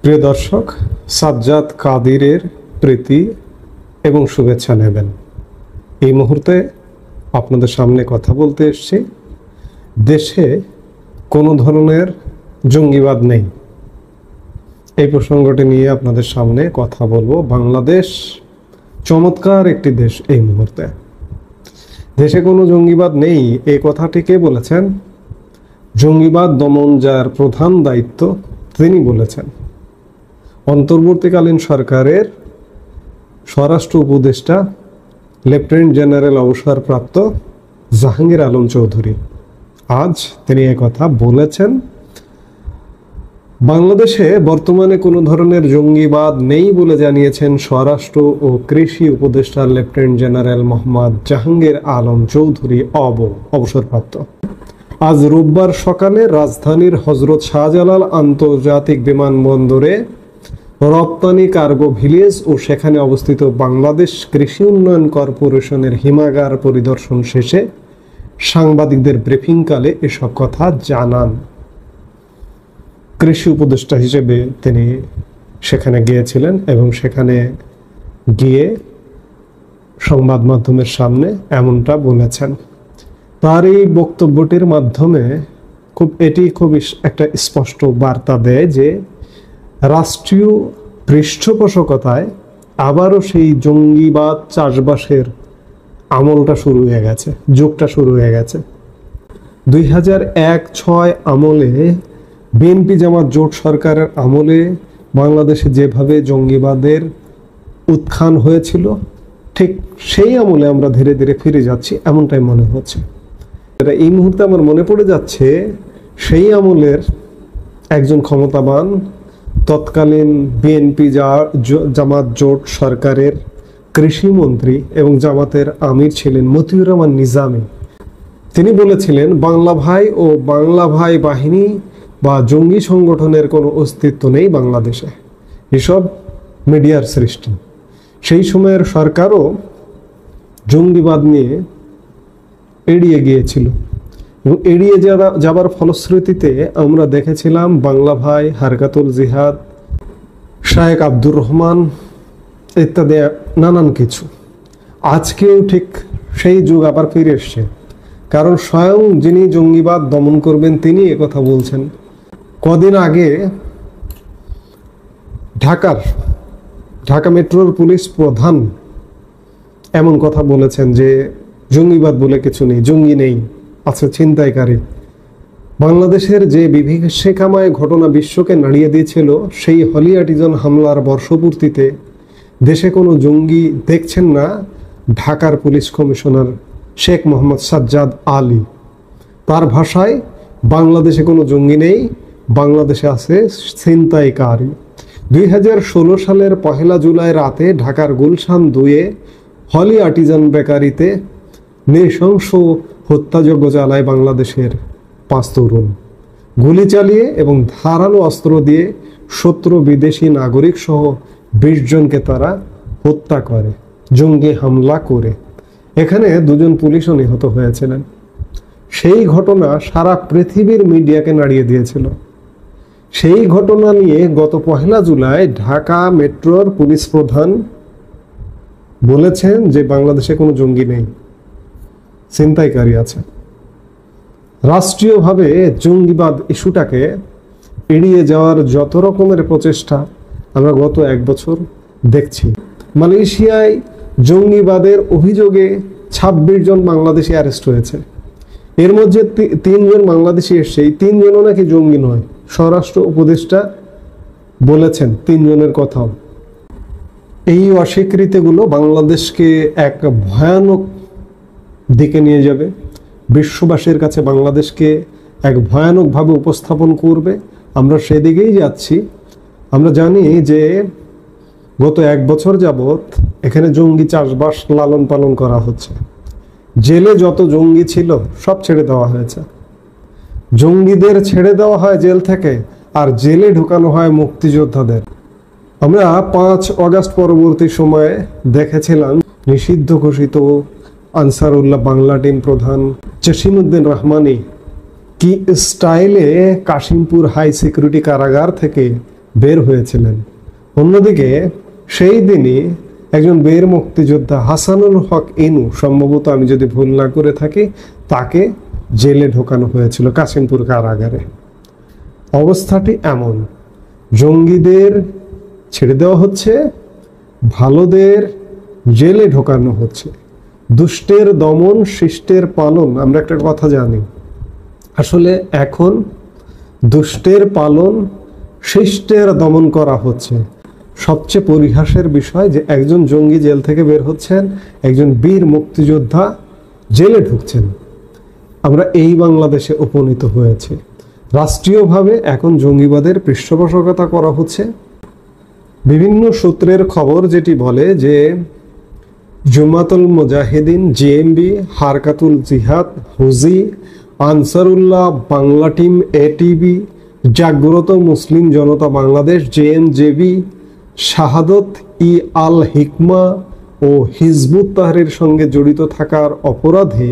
প্রিয় দর্শক, সাজ্জাদ কাদিরের প্রীতি এবং শুভেচ্ছা নেবেন। এই মুহূর্তে আপনাদের সামনে কথা বলতে এসেছি। দেশে কোনো ধরনের জঙ্গিবাদ নেই, এই প্রসঙ্গটি নিয়ে আপনাদের সামনে কথা বলবো। বাংলাদেশ চমৎকার একটি দেশ। এই মুহূর্তে দেশে কোনো জঙ্গিবাদ নেই, এই কথাটি কে বলেছেন? জঙ্গিবাদ দমন যার প্রধান দায়িত্ব তিনি বলেছেন। অন্তর্বর্তীকালীন সরকারের স্বরাষ্ট্র উপদেষ্টা লেফটেন্যান্ট জেনারেল অবসরপ্রাপ্ত জাহাঙ্গীর আলম চৌধুরী আজ তিনি কথা বলেছেন। বাংলাদেশে বর্তমানে কোনো ধরনের জঙ্গিবাদ নেই বলে জানিয়েছেন স্বরাষ্ট্র ও কৃষি উপদেষ্টা লেফটেন্যান্ট জেনারেল মোহাম্মদ জাহাঙ্গীর আলম চৌধুরী অবসরপ্রাপ্ত। আজ রোববার সকালে রাজধানীর হজরত শাহজালাল আন্তর্জাতিক বিমানবন্দরে রপ্তানি কার্গো ভিলেজ ও সেখানে অবস্থিত বাংলাদেশ কৃষি উন্নয়ন কর্পোরেশনের হিমাগার পরিদর্শন শেষে সাংবাদিকদের ব্রিফিংকালে এসব কথা জানান। কৃষি উপদেষ্টা হিসেবে তিনি সেখানে গিয়েছিলেন এবং সেখানে গিয়ে সংবাদ মাধ্যমের সামনে এমনটা বলেছেন। তার এই বক্তব্যটির মাধ্যমে খুব একটা স্পষ্ট বার্তা দেয় যে রাষ্ট্রীয় পৃষ্ঠপোষকতায় আবারও সেই জঙ্গিবাদ চাষবাসের আমলটা শুরু হয়ে গেছে, যুগটা শুরু হয়ে গেছে। 2001-06 আমলে বিএনপি জামাত জোট সরকারের আমলে বাংলাদেশে যেভাবে জঙ্গিবাদের উত্থান হয়েছিল, ঠিক সেই আমলে আমরা ধীরে ধীরে ফিরে যাচ্ছি, এমনটাই মনে হচ্ছে। এই মুহূর্তে আমার মনে পড়ে যাচ্ছে সেই আমলের একজন ক্ষমতাবান তৎকালীন বিএনপি জামাত জোট সরকারের কৃষিমন্ত্রী এবং জামাতের আমির ছিলেন মতিউর রহমান নিজামী। তিনি বলেছিলেন বাংলা ভাই ও বাংলা ভাই বাহিনী বা জঙ্গি সংগঠনের কোনো অস্তিত্ব নেই বাংলাদেশে, এসব মিডিয়ার সৃষ্টি। সেই সময়ের সরকারও জঙ্গিবাদ নিয়ে এড়িয়ে গিয়েছিল এবং এড়িয়ে যাবার ফলশ্রুতিতে আমরা দেখেছিলাম বাংলা ভাই, হারকাতুল জিহাদ, শায়েখ আব্দুর রহমান ইত্যাদি নানান কিছু। আজকেও ঠিক সেই যুগ আবার ফিরে এসছে, কারণ স্বয়ং যিনি জঙ্গিবাদ দমন করবেন তিনি একথা বলছেন। কদিন আগে ঢাকা মেট্রোর পুলিশ প্রধান এমন কথা বলেছেন যে জঙ্গিবাদ বলে কিছু নেই, জঙ্গি নেই, আছে ছিনতাইকারী। বাংলাদেশের যে বিভীষিকাময় ঘটনা বিশ্বকে নাড়িয়ে দিয়েছিল, সেই হলি আর্টিজান হামলার বর্ষপূর্তিতে দেশে কোনো জঙ্গি দেখছেন না ঢাকার পুলিশ কমিশনার শেখ মোহাম্মদ সাজ্জাদ আলী। তার ভাষায় বাংলাদেশে কোনো জঙ্গি নেই, বাংলাদেশে আছে ছিনতাইকারী। 2016 সালের 1 জুলাই রাতে ঢাকার গুলশান 2-এ হলি আর্টিজান বেকারিতে নৃশংস হত্যাযজ্ঞ চালায় বাংলাদেশের 5 তরুণ। গুলি চালিয়ে এবং ধারালো অস্ত্র দিয়ে 17 বিদেশি নাগরিক সহ 20 জনকে তারা হত্যা করে, জঙ্গি হামলা করে। এখানে 2 জন পুলিশও নিহত হয়েছিলেন। সেই ঘটনা সারা পৃথিবীর মিডিয়াকে নাড়িয়ে দিয়েছিল। সেই ঘটনা নিয়ে গত 1 জুলাই ঢাকা মেট্রোর পুলিশ প্রধান বলেছেন যে বাংলাদেশে কোনো জঙ্গি নেই, ছিনতাইকারী আছে। রাষ্ট্রীয়ভাবে জঙ্গিবাদ ইস্যুটাকে এড়িয়ে যাওয়ার যত রকমের প্রচেষ্টা আমরা গত 1 বছর দেখছি। মালয়েশিয়ায় জঙ্গিবাদের অভিযোগে 26 জন বাংলাদেশি অ্যারেস্ট হয়েছে। এর মধ্যে 3 জন বাংলাদেশি এসছে। এই 3 জনও নাকি জঙ্গি নয়, স্বরাষ্ট্র উপদেষ্টা বলেছেন 3 জনের কথাও। এই অস্বীকৃতিগুলো বাংলাদেশকে এক ভয়ানক দিকে নিয়ে যাবে, বিশ্ববাসীর কাছে বাংলাদেশকে এক ভয়ানকভাবে উপস্থাপন করবে। আমরা সেদিকেই যাচ্ছি। আমরা জানি যে গত 1 বছর যাবৎ এখানে জঙ্গি চাষবাস লালন পালন করা হচ্ছে। জেলে যত জঙ্গি ছিল সব ছেড়ে দেওয়া হয়েছে। জঙ্গিদের ছেড়ে দেওয়া হয় জেল থেকে, আর জেলে ঢুকানো হয় মুক্তিযোদ্ধাদের। আমরা 5 আগস্ট পরবর্তী সময়ে দেখেছিলাম নিষিদ্ধ ঘোষিত আনসারুল্লাহ বাংলা টিম প্রধান জসিমউদ্দিন রহমানি কি স্টাইলে কাশিমপুর হাই সিকিউরিটি কারাগার থেকে বের হয়েছিলেন। অন্যদিকে সেই দিনই একজন বীর মুক্তিযোদ্ধা হাসানুল হক ইনু, সম্ভবত আমি যদি ভুল না করে থাকি, তাকে জেলে ঢোকানো হয়েছিল কাশিমপুর কারাগারে। অবস্থাটি এমন, জঙ্গিদের ছেড়ে দেওয়া হচ্ছে, ভালোদের জেলে ঢোকানো হচ্ছে। দুষ্টের দমন, শিষ্টের পালন। আমরা একটা কথা জানি, আসলে এখন দুষ্টের পালন, শিষ্টের দমন করা হচ্ছে। সবচেয়ে পরিহাসের বিষয় যে একজন জঙ্গি জেল থেকে বের হচ্ছেন, একজন বীর মুক্তিযোদ্ধা জেলে ঢুকছেন। আমরা এই বাংলাদেশে উপনীত হয়েছে। রাষ্ট্রীয়ভাবে এখন জঙ্গিবাদের পৃষ্ঠপোষকতা করা হচ্ছে। বিভিন্ন সূত্রের খবর যেটি বলে যে জমাতুল মুজাহিদিন, জেএমবি, হারকাতুল জিহাদ, হুজি, আনসারুল্লাহ, বাংলা টিম, এটিবি, জাগ্রত মুসলিম জনতা বাংলাদেশ, জেএমজেবি, শাহাদত ই আল হিকমা ও হিজবুত তাহরীর সঙ্গে জড়িত থাকার অপরাধে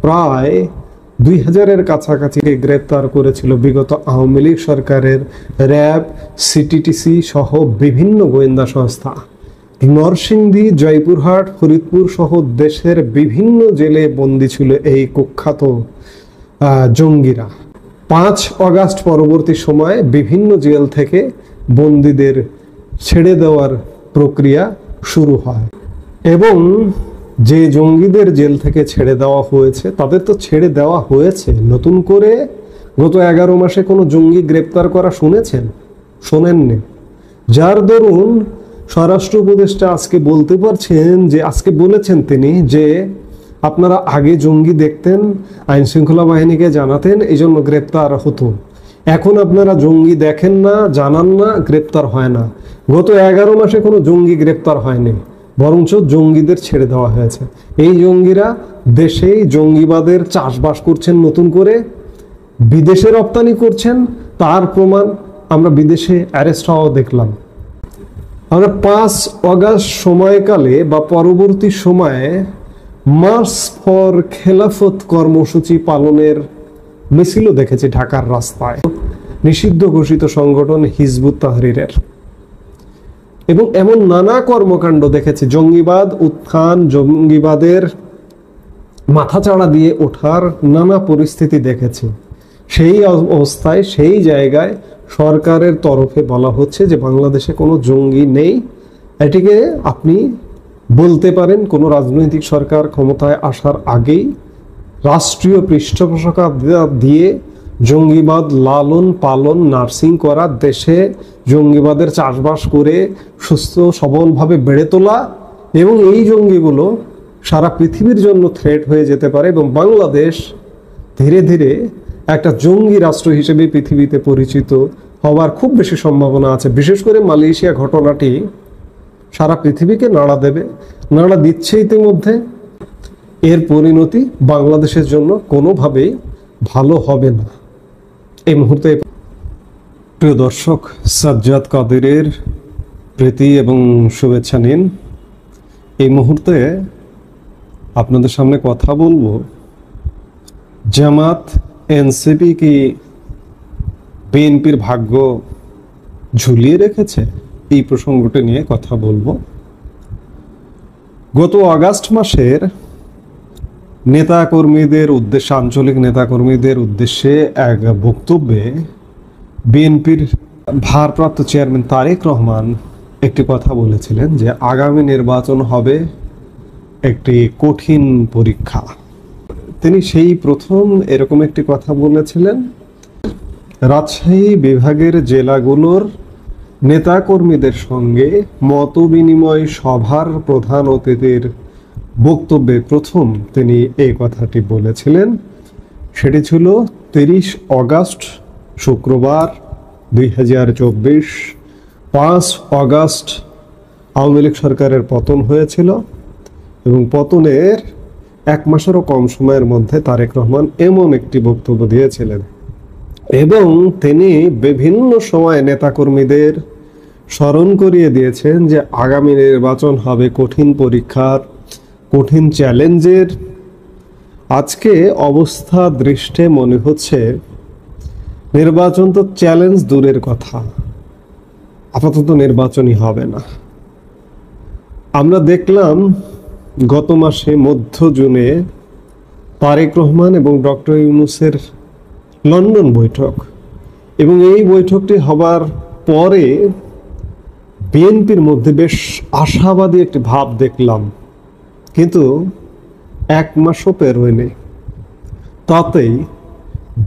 প্রায় 2000-এর কাছাকাছি গ্রেপ্তার করেছিল বিগত আওয়ামী লীগ সরকারের র্যাব, সিটিটিসি সহ বিভিন্ন গোয়েন্দা সংস্থা। নরসিংদী, জয়পুরহাট, ফরিদপুর সহ দেশের বিভিন্ন জেলে বন্দী ছিল এই কুখ্যাত জঙ্গিরা। 5 অগাস্ট পরবর্তী সময়ে বিভিন্ন জেল থেকে বন্দীদের ছেড়ে দেওয়ার প্রক্রিয়া শুরু হয় এবং যে জঙ্গিদের জেল থেকে ছেড়ে দেওয়া হয়েছে তাদের তো ছেড়ে দেওয়া হয়েছে, নতুন করে গত 11 মাসে কোনো জঙ্গি গ্রেপ্তার করা শুনেছেন? শোনেননি। যার দরুন স্বরাষ্ট্র উপদেষ্টা আজকে বলতে পারছেন যে, আজকে বলেছেন তিনি যে আপনারা আগে জঙ্গি দেখতেন, আইন শৃঙ্খলা বাহিনীকে জানাতেন, এই জন্য গ্রেপ্তার হতো। এখন আপনারা জঙ্গি দেখেন না, জানান না, গ্রেপ্তার হয় না। গত 11 মাসে কোনো জঙ্গি গ্রেপ্তার হয়নি, বরঞ্চ জঙ্গিদের ছেড়ে দেওয়া হয়েছে। এই জঙ্গিরা দেশেই জঙ্গিবাদের চাষবাস করছেন, নতুন করে বিদেশে রপ্তানি করছেন। তার প্রমাণ আমরা বিদেশে অ্যারেস্ট হওয়া দেখলাম। আমরা 5 অগাস্ট সময়কালে বা পরবর্তী সময়ে মার্চ ফর খেলাফত কর্মসূচি পালনের মিছিলও দেখেছি ঢাকার রাস্তায়, নিষিদ্ধ ঘোষিত সংগঠন হিজবুত তাহরীরের, এবং এমন নানা কর্মকাণ্ড দেখেছি। জঙ্গিবাদ উত্থান, জঙ্গিবাদের মাথাচাড়া দিয়ে ওঠার নানা পরিস্থিতি দেখেছি। সেই অবস্থায়, সেই জায়গায় সরকারের তরফে বলা হচ্ছে যে বাংলাদেশে কোনো জঙ্গি নেই। এটিকে আপনি বলতে পারেন কোনো রাজনৈতিক সরকার ক্ষমতায় আসার আগেই রাষ্ট্রীয় পৃষ্ঠপোষকতা দিয়ে জঙ্গিবাদ লালন পালন, নার্সিং করা, দেশে জঙ্গিবাদের চাষবাস করে সুস্থ সবলভাবে বেড়ে তোলা, এবং এই জঙ্গিগুলো সারা পৃথিবীর জন্য থ্রেট হয়ে যেতে পারে এবং বাংলাদেশ ধীরে ধীরে একটা জঙ্গি রাষ্ট্র হিসেবে পৃথিবীতে পরিচিত হওয়ার খুব বেশি সম্ভাবনা আছে। বিশেষ করে মালয়েশিয়া ঘটনাটি সারা পৃথিবীকে নাড়া দেবে, নাড়া দিচ্ছে ইতিমধ্যে। এর পরিণতি বাংলাদেশের জন্য কোনোভাবেই ভালো হবে না। এই মুহূর্তে প্রিয় দর্শক, সাজ্জাদ কাদেরের প্রীতি এবং শুভেচ্ছা নিন। এই মুহূর্তে আপনাদের সামনে কথা বলবো, জামাত এনসিপি কি বিএনপির ভাগ্য ঝুলিয়ে রেখেছে? এই প্রসঙ্গটি নিয়ে কথা বলবো। গত আগস্ট মাসের নেতাকর্মীদের উদ্দেশ্যে, আঞ্চলিক নেতাকর্মীদের উদ্দেশ্যে এক বক্তব্যে বিএনপির ভারপ্রাপ্ত চেয়ারম্যান তারেক রহমান একটি কথা বলেছিলেন যে আগামী নির্বাচন হবে একটি কঠিন পরীক্ষা। তিনি সেই প্রথম এরকম একটি কথা বলেছিলেন। রাজশাহী বিভাগের জেলাগুলোর নেতাকর্মীদের সঙ্গে মতবিনিময় সভার প্রধান অতিথির বক্তব্যে প্রথম তিনি এই কথাটি বলেছিলেন। সেটি ছিল 30 অগাস্ট শুক্রবার 2024। 5 অগাস্ট আওয়ামী লীগ সরকারের পতন হয়েছিল এবং পতনের 1 মাসেরও কম সময়ের মধ্যে তারেক রহমান এমন একটি বক্তব্য দিয়েছিলেন এবং তিনি বিভিন্ন সময় নেতাকর্মীদের স্মরণ করিয়ে দিয়েছেন যে আগামী নির্বাচন হবে কঠিন পরীক্ষার, কঠিন চ্যালেঞ্জের। আজকে অবস্থা দৃষ্টে মনে হচ্ছে নির্বাচন তো চ্যালেঞ্জ দূরের কথা, আপাতত নির্বাচনই হবে না। আমরা দেখলাম গত মাসে মধ্য জুনে তারেক রহমান এবং ডক্টর ইউনূসের লন্ডন বৈঠক, এবং এই বৈঠকটি হবার পরে বিএনপির মধ্যে বেশ আশাবাদী একটি ভাব দেখলাম, কিন্তু এক মাসও পেরোয়নি, তাতেই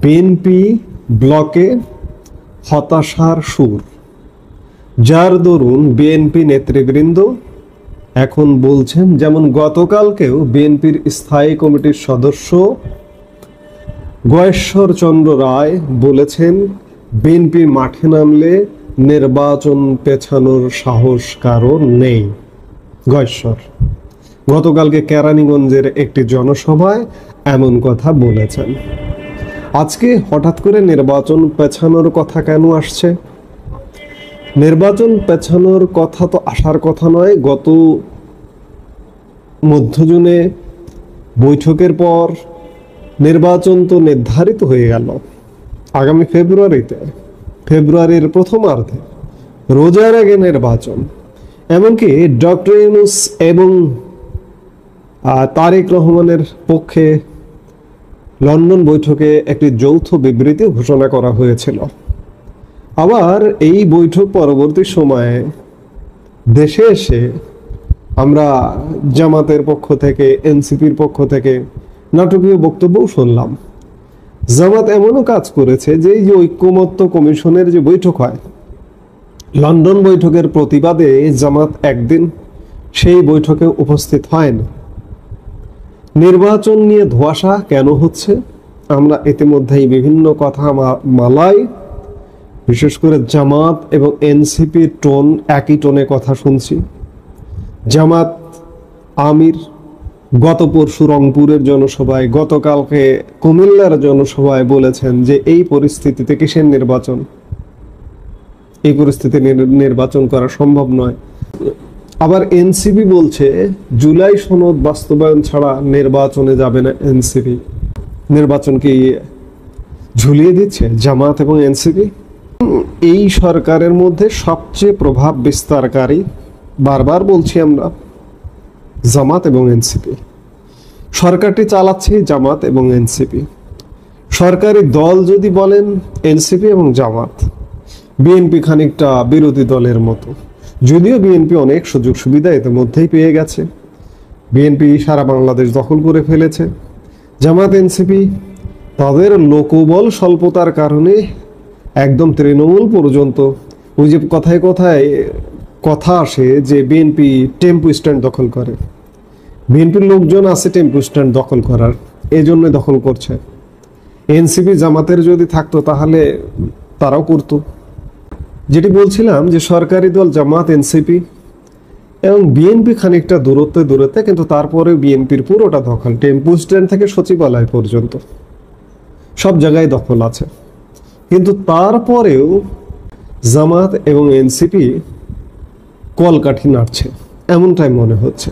বিএনপি ব্লকে হতাশার সুর, যার দরুন বিএনপি নেতৃবৃন্দ এখন বলছেন, যেমন গতকালকেও বিএনপির স্থায়ী কমিটির সদস্য গয়েশ্বর চন্দ্র রায় বলেছেন, বিএনপি মাঠে নামলে নির্বাচন পেছানোর সাহস কারো নেই। গয়েশ্বর গতকালকে কেরানীগঞ্জের একটি জনসভায় এমন কথা বলেছেন। আজকে হঠাৎ করে নির্বাচন পেছানোর কথা কেন আসছে? নির্বাচন পেছানোর কথা তো আসার কথা নয়। গত মধ্য জুনে বৈঠকের পর নির্বাচন তো নির্ধারিত হয়ে গেল আগামী ফেব্রুয়ারিতে, ফেব্রুয়ারির প্রথমার্ধে, রোজার আগে নির্বাচন। এমনকি ডক্টর ইউনূস এবং তারেক রহমানের পক্ষে লন্ডন বৈঠকে একটি যৌথ বিবৃতি ঘোষণা করা হয়েছিল। আবার এই বৈঠক পরবর্তী সময়ে দেশে এসে আমরা জামাতের পক্ষ থেকে, এনসিপির পক্ষ থেকে নাটকীয় বক্তব্যও শুনলাম। জামাত এমনও কাজ করেছে যে এই যে ঐক্যমত্য কমিশনের যে বৈঠক হয়, লন্ডন বৈঠকের প্রতিবাদে জামাত একদিন সেই বৈঠকে উপস্থিত হয়নি। নির্বাচন নিয়ে ধোঁয়াশা কেন হচ্ছে? আমরা ইতিমধ্যেই বিভিন্ন কথা মালাই, বিশেষ করে জামাত এবং এনসিপির টোন একই টোনে কথা শুনছি। জামাত আমির গত পরশু রংপুরের জনসভায়, গতকালকে কুমিল্লার জনসভায় বলেছেন যে এই পরিস্থিতিতে কিসের নির্বাচন, এই পরিস্থিতি নির্বাচন করা সম্ভব নয়। আবার এনসিপি বলছে জুলাই সনদ বাস্তবায়ন ছাড়া নির্বাচনে যাবে না এনসিপি। নির্বাচনকে ঝুলিয়ে দিচ্ছে জামাত এবং এনসিপি। এই সরকারের মধ্যে সবচেয়ে প্রভাব বিস্তারকারী, বারবার বলছি আমরা, জামাত এবং এনসিপি। সরকারটি চালাচ্ছে জামাত এবং এনসিপি। সরকারি দল যদি বলেন এনসিপি এবং জামাত, বিএনপি খানিকটা বিরোধী দলের মতো, যদিও বিএনপি অনেক সুযোগ সুবিধা ইতিমধ্যেই পেয়ে গেছে। বিএনপি সারা বাংলাদেশ দখল করে ফেলেছে। জামাত এনসিপি তাদের লোকবল স্বল্পতার কারণে একদম তৃণমূল পর্যন্ত, ওই যে কথায় কথায় কথা আসে যে বিএনপি টেম্পো স্ট্যান্ড দখল করে, বিএনপির লোকজন আছে টেম্পো স্ট্যান্ড দখল করার, এই জন্য দখল করছে। এনসিপি জামাতের যদি থাকতো তাহলে তারাও করতো। যেটি বলছিলাম যে সরকারি দল জামাত, এনসিপি এবং বিএনপি খানিকটা দূরত্বে, কিন্তু তারপরে বিএনপির পুরোটা দখল, টেম্পো স্ট্যান্ড থেকে সচিবালয় পর্যন্ত সব জায়গায় দখল আছে। কিন্তু তারপরেও জামাত এবং এনসিপি কলকাঠি নাড়ছে, এমনটাই মনে হচ্ছে।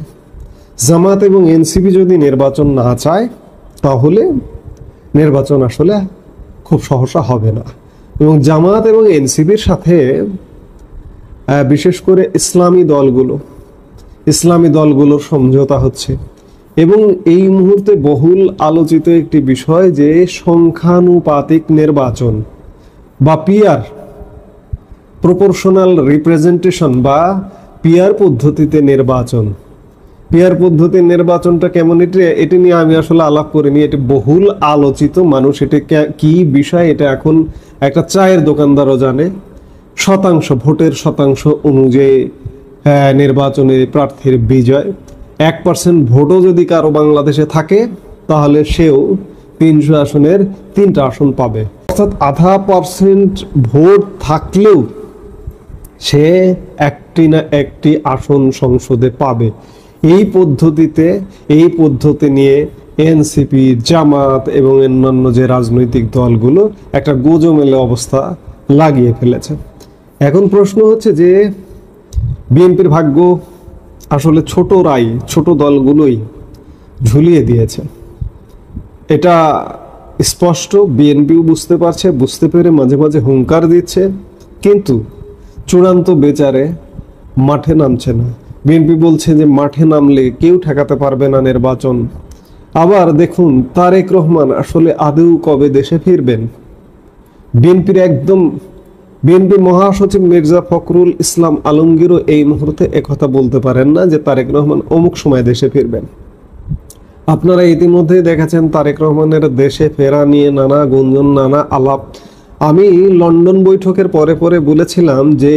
জামাত এবং এনসিপি যদি নির্বাচন না চায় তাহলে নির্বাচন আসলে খুব সহসা হবে না। এবং জামাত এবং এনসিপির সাথে বিশেষ করে ইসলামী দলগুলোর সমঝোতা হচ্ছে। এবং এই মুহূর্তে বহুল আলোচিত একটি বিষয় যে সংখ্যানুপাতিক নির্বাচন বা পিআর, প্রপোর্শনাল রিপ্রেজেন্টেশন বা পিআর পদ্ধতিতে নির্বাচন। পিআর পদ্ধতির নির্বাচনটা কেমন, এটি নিয়ে আমি আসলে আলাপ করিনি, এটি বহুল আলোচিত। মানুষ এটা কি বিষয় এটা এখন একটা চায়ের দোকানদারও জানে। শতাংশ, ভোটের শতাংশ অনুযায়ী নির্বাচনে প্রার্থীর বিজয়। 1% ভোটও যদি কারো বাংলাদেশে থাকে তাহলে সেও 300 আসনের 3টা আসন পাবে। অর্থাৎ 0.5% ভোট থাকলেও সে একটি না একটি আসন সংসদে পাবে। এই পদ্ধতি নিয়ে এনসিপি, জামাত এবং অন্যান্য যে রাজনৈতিক দলগুলো একটা গোজমেলে অবস্থা লাগিয়ে ফেলেছে। এখন প্রশ্ন হচ্ছে যে বিএনপির ভাগ্য আসলে ছোট দলগুলোই ঝুলিয়ে দিয়েছে। এটা স্পষ্ট, বিএনপিও বুঝতে পারছে, বুঝতে পেরে মাঝে মাঝে হুঙ্কার দিচ্ছে। কিন্তু চূড়ান্ত বেচারে মাঠে নামছে না। বিএনপি বলছে যে মাঠে নামলে কেউ ঠেকাতে পারবে না নির্বাচন। আবার দেখুন তারেক রহমান আসলে আদৌ কবে দেশে ফিরবেন? বিএনপির মহাসচিব মির্জা ফখরুল ইসলাম আলমগীরও এই মুহূর্তে একথা বলতে পারেন না যে তারেক রহমান অমুক সময় দেশে ফিরবেন। আপনারা ইতিমধ্যে দেখেছেন তারেক রহমানের দেশে ফেরা নিয়ে নানা গুঞ্জন, নানা আলাপ। আমি লন্ডন বৈঠকের পরে পরে বলেছিলাম যে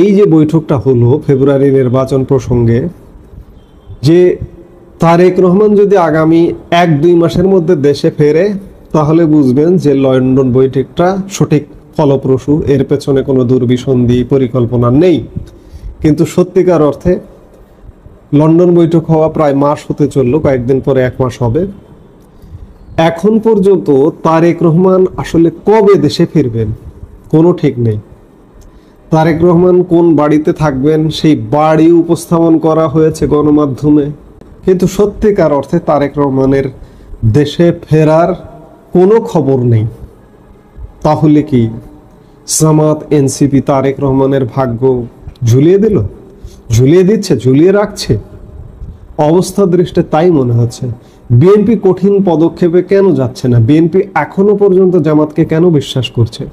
এই যে বৈঠকটা হলো ফেব্রুয়ারি নির্বাচন প্রসঙ্গে, যে তারেক রহমান যদি আগামী 1-2 মাসের মধ্যে দেশে ফেরে তাহলে বুঝবেন যে লন্ডন বৈঠকটা সঠিক ফলপ্রসূ, এর পেছনে কোনো দুর্বিসন্ধি পরিকল্পনা নেই। কিন্তু সত্যিকার অর্থে লন্ডন বৈঠক হওয়া প্রায় মাস হতে চলল, কয়েকদিন পরে 1 মাস হবে। এখন পর্যন্ত তারেক রহমান আসলে কবে দেশে ফিরবেন কোনো ঠিক নেই। তারেক রহমান কোন বাড়িতে থাকবেন সেই বাড়ি উপস্থাপন করা হয়েছে গণমাধ্যমে, কিন্তু সত্যিকার অর্থে তারেক রহমানের দেশে ফেরার কোনো খবর নেই। তাহলে কি জামাত এনসিপি তারেক রহমানের ভাগ্য ঝুলিয়ে দিল? ঝুলিয়ে দিচ্ছে, ঝুলিয়ে রাখছে। অবস্থা দৃষ্টে তাই মনে হচ্ছে। বিএনপি কঠিন পদক্ষেপে কেন যাচ্ছে না? বিএনপি এখনো পর্যন্ত জামাতকে কেন বিশ্বাস করছে?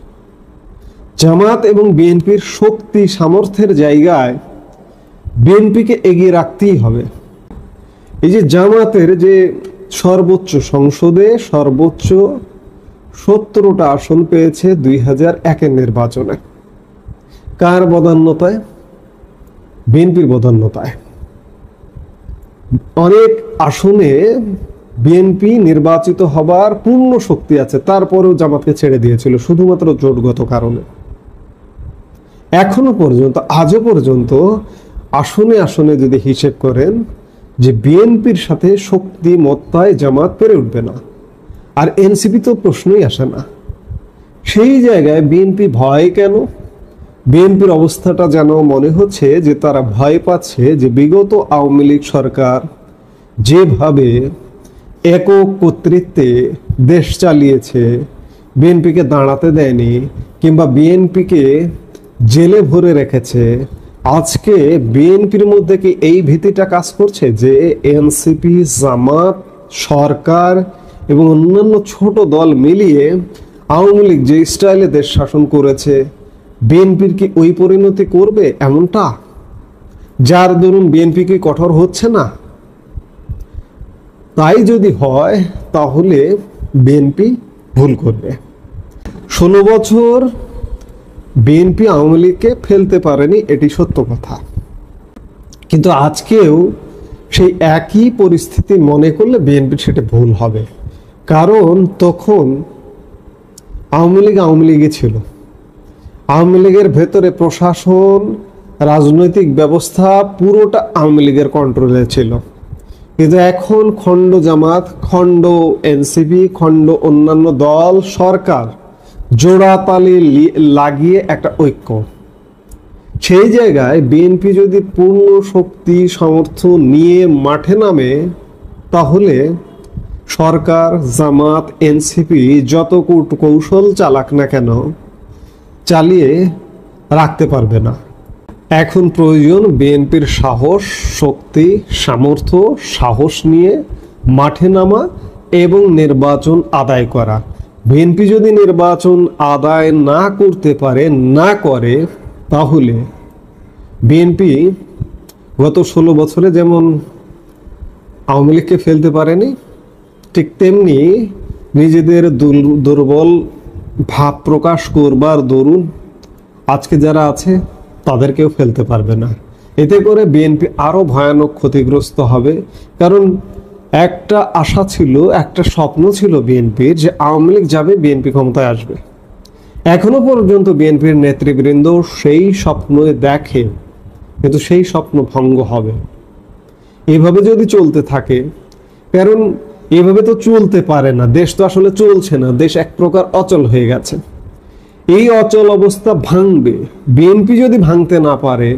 জামাত এবং বিএনপির শক্তি সামর্থ্যের জায়গায় বিএনপিকে এগিয়ে রাখতেই হবে। এই যে জামাতের যে সর্বোচ্চ সংসদে সর্বোচ্চ 17টা আসন পেয়েছে 2001-এর নির্বাচনে, কার বদান্যতায়? বিএনপির বদান্যতায়। অনেক আসনে বিএনপি নির্বাচিত হবার পূর্ণ শক্তি আছে, তারপরেও জামাতকে ছেড়ে দিয়েছিল শুধুমাত্র জোটগত কারণে। এখনো পর্যন্ত, আজও পর্যন্ত আসনে আসনে যদি হিসেব করেন যে বিএনপির সাথে শক্তি মত্তায় জামাত পেরে উঠবে না, আর এনসিপি তো প্রশ্নই আসে না। সেই জায়গায় বিএনপি ভয় কেন? বিএনপির অবস্থাটা যেন মনে হচ্ছে যে তারা ভয় পাচ্ছে যে বিগত আওয়ামী লীগ সরকার যেভাবে একক কর্তৃত্বে দেশ চালিয়েছে, বিএনপিকে দাঁড়াতে দেয়নি কিংবা বিএনপিকে জেলে ভরে রেখেছে, আজকে বিএনপির মধ্যে কি এই ভীতিটা কাজ করছে যে এনসিপি, জামাত, সরকার এবং অন্যান্য ছোট দল মিলিয়ে আওয়ামী লীগ যে স্টাইলে দেশ শাসন করেছে, বিএনপির কি ওই পরিণতি করবে এমনটা? যার দরুন বিএনপি কি কঠোর হচ্ছে না? তাই যদি হয় তাহলে বিএনপি ভুল করবে। 16 বছর বিএনপি আওয়ামী লীগকে ফেলতে পারেনি, এটি সত্য কথা। কিন্তু আজকেও সেই একই পরিস্থিতি মনে করলে বিএনপির সেটা ভুল হবে। কারণ তখন আওয়ামী লীগই ছিল। আওয়ামী লীগের ভেতরে প্রশাসন, রাজনৈতিক ব্যবস্থা পুরোটা আওয়ামী লীগের কন্ট্রোলে ছিল। কিন্তু এখন খণ্ড জামাত, খণ্ড এনসিপি, খণ্ড অন্যান্য দল, সরকার জোড়াতালি লাগিয়ে একটা ঐক্য। সেই জায়গায় বিএনপি যদি পূর্ণ শক্তি সামর্থ্য নিয়ে মাঠে নামে তাহলে সরকার, জামাত, এনসিপি যত কৌশল চালাক না কেন চালিয়ে রাখতে পারবে না। এখন প্রয়োজন বিএনপির সাহস, শক্তি, সামর্থ্য, সাহস নিয়ে মাঠে নামা এবং নির্বাচন আদায় করা। বিএনপি যদি নির্বাচন আদায় না করতে পারে, না করে, তাহলে বিএনপি গত 16 বছরে যেমন আওয়ামী লীগকে ফেলতে পারেনি, ঠিক তেমনি নিজেদের দুর্বল ভাব প্রকাশ করবার দরুন আজকে যারা আছে তাদেরকেও ফেলতে পারবে না। এতে করে বিএনপি আরো ভয়ানক ক্ষতিগ্রস্ত হবে। কারণ একটা আশা ছিল, একটা স্বপ্ন ছিল বিএনপির যে আওয়ামী লীগ যাবে, বিএনপি ক্ষমতায় আসবে। এখনো পর্যন্ত বিএনপির নেতৃবৃন্দ সেই স্বপ্ন দেখে, কিন্তু সেই স্বপ্ন ভঙ্গ হবে এভাবে যদি চলতে থাকে। কারণ এভাবে তো চলতে পারে না, দেশ তো আসলে চলছে না, দেশ এক প্রকার অচল হয়ে গেছে। এই অচল অবস্থা ভাঙবে। বিএনপি যদি ভাঙতে না পারে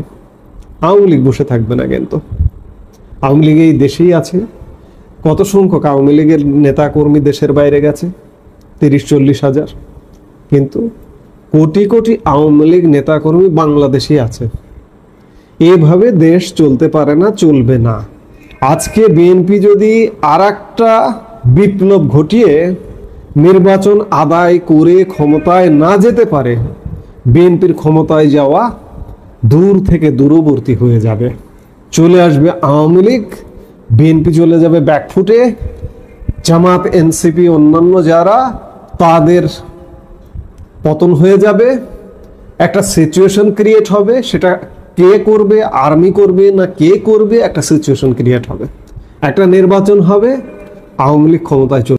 আওয়ামী লীগ বসে থাকবে না। কিন্তু আওয়ামী লীগ এই দেশেই আছে। কত সংখ্যক আওয়ামী লীগের নেতা কর্মী দেশের বাইরে গেছে? 30-40 হাজার। কিন্তু কোটি কোটি আওয়ামী লীগ নেতাকর্মী বাংলাদেশে আছে। এভাবে দেশ চলতে পারে না, চলবে না। আজকে বিএনপি যদি আরেকটা বিপ্লব ঘটিয়ে নির্বাচন আদায় করে ক্ষমতায় না যেতে পারে, বিএনপির ক্ষমতায় যাওয়া দূর থেকে দূরবর্তী হয়ে যাবে। চলে আসবে আওয়ামী লীগ, বিএনপি চলে যাবে ব্যাকফুটে, জামাত, এনসিপি, অন্যান্য যারা, তাদের পতন হয়ে যাবে। একটা সিচুয়েশন ক্রিয়েট হবে, সেটা কে করবে, আর্মি করবে না কে করবে, একটা সিচুয়েশন ক্রিয়েট হবে, একটা নির্বাচন হবে, আওয়ামী লীগ ক্ষমতায় চলে